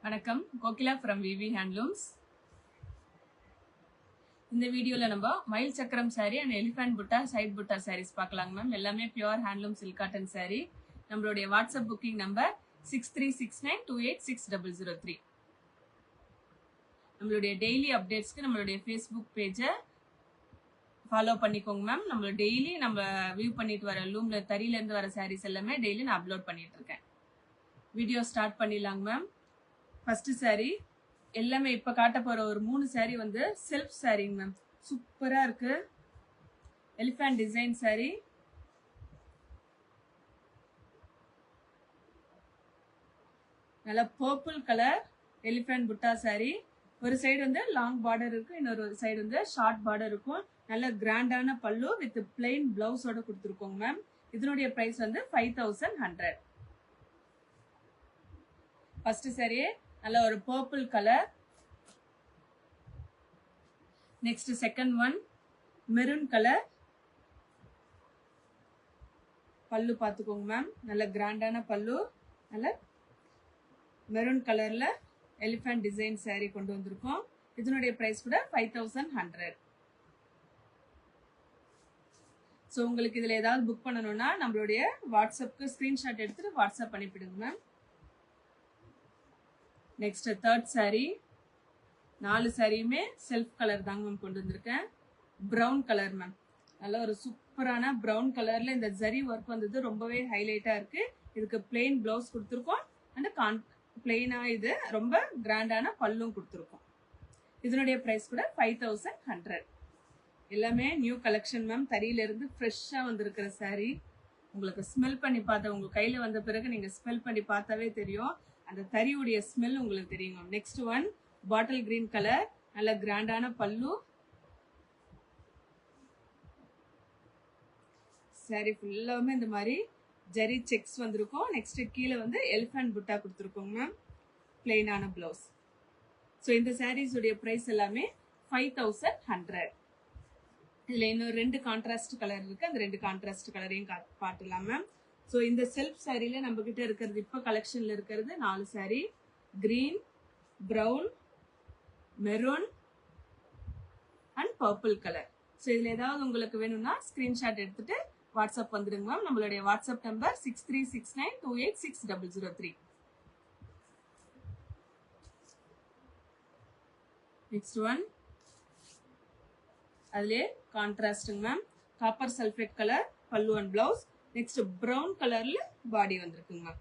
வணக்கம், Kokila from VV Handlooms. இந்த வீடியோல நம்ம மயில் சக்கரம் saree and elephant butta side butta sarees பார்க்கலாங்க மேம். எல்லாமே pure handloom silk cotton saree. நம்மளுடைய வாட்ஸ்அப் புக்கிங் நம்பர் 6369286003. நம்மளுடைய டெய்லி அப்டேட்ஸ்க்கு நம்மளுடைய Facebook பேஜை ஃபாலோ பண்ணிக்கோங்க மேம். நம்ம டெய்லி நம்ம வியூ பண்ணிட்டு வர லூம்ல தறியில இருந்து வர sarees எல்லாமே டெய்லி நான் அப்லோட் பண்ணிட்டு இருக்கேன். வீடியோ ஸ்டார்ட் பண்ணிடலாங்க மேம். ஃபர்ஸ்ட் saree எல்லாமே இப்ப காட்ட போற ஒரு 3 saree வந்து செல்ஃப் சாரீங்க மேம். சூப்பரா இருக்கு. Elephant design saree. நல்ல பர்பிள் கலர் எலிஃபண்ட் புட்டா saree. ஒரு சைடு வந்து லாங் பார்டர் இருக்கு, இன்னொரு சைடு வந்து ஷார்ட் பார்டர் இருக்கும். நல்ல கிராண்டான பல்லு வித் பிளைன் பிளவுஸோட கொடுத்துருக்கோங்க மேம். இதனுடைய பிரைஸ் வந்து 5100. ஃபர்ஸ்ட் saree நல்ல ஒரு purple colour. Next second one maroon colour. பல்லு பார்த்துக்கோங்க மேம். நல்ல கிராண்டான பல்லு, நல்ல மெரூன் கலர்ல எலிஃபண்ட் டிசைன் saree கொண்டு வந்திருக்கோம். இதனுடைய பிரைஸ் கூட 5100. ஸோ உங்களுக்கு இதுல ஏதாவது புக் பண்ணணும்னா நம்மளுடைய வாட்ஸ்அப்க்கு ஸ்கிரீன்ஷாட் எடுத்துட்டு வாட்ஸ்அப் அனுப்பிடுங்க மேம். Next third saree. 4 சாரியுமே செல்ஃப் கலர் தாங்க மேம் கொண்டு வந்திருக்கேன். Brown colour ma'am. நல்ல ஒரு சூப்பரான ப்ரௌன் கலர்ல இந்த ஜரி ஒர்க் வந்தது ரொம்பவே ஹைலைட்டா இருக்கு. இதுக்கு பிளெயின் பிளவுஸ் கொடுத்துருக்கோம் அண்ட் பிளெயினா இது ரொம்ப கிராண்டான பல்லும் கொடுத்துருக்கோம். இதனுடைய பிரைஸ் கூட 5100. எல்லாமே நியூ கலெக்ஷன் மேம். தறியில இருந்து ஃப்ரெஷ்ஷா வந்திருக்கிற saree. உங்களுக்கு ஸ்மெல் பண்ணி பார்த்தா உங்க கையில வந்த பிறகு நீங்க ஸ்மெல் பண்ணி பார்த்தாவே தெரியும், அந்த தறியுடைய ஸ்மெல் உங்களுக்கு தெரியும். Next one bottle green colour. நல்ல கிராண்டான பல்லு. saree ஃபுல்லாவுமே இந்த மாதிரி ஜெரி செக்ஸ் வந்திருக்கும். நெக்ஸ்ட் கீழே வந்து எலிஃபண்ட் புட்டா கொடுத்துருக்கோங்க மேம். பிளெயினான பிளவுஸ். ஸோ இந்த சாரீஸ் உடைய பிரைஸ் எல்லாமே 5100. இதுல இன்னும் 2 கான்ட்ராஸ்ட் கலர் இருக்கு. அந்த 2 கான்ட்ராஸ்ட் கலரையும் பார்த்துலாம் மேம். ஸோ இந்த செல்ஃப் சாரியில நம்ம கிட்ட இருக்கிறது இப்ப கலெக்ஷன்ல இருக்கிறது 4 saree. Green, brown, maroon and purple colour. So இதுல ஏதாவது உங்களுக்கு வேணும்னா ஸ்கிரீன்ஷாட் எடுத்துட்டு வாட்ஸ்அப் வந்துடுங்க மேம். நம்மளுடைய வாட்ஸ்அப் நம்பர் 6369286003. நெக்ஸ்ட் ஒன் அதுலயே கான்ட்ராஸ்டுங்க மேம். காப்பர் சல்ஃபேட் கலர் பல்லு அண்ட் பிளவுஸ். நெக்ஸ்ட் பிரவுன் கலர்ல பாடி வந்திருக்குங்க மேம்.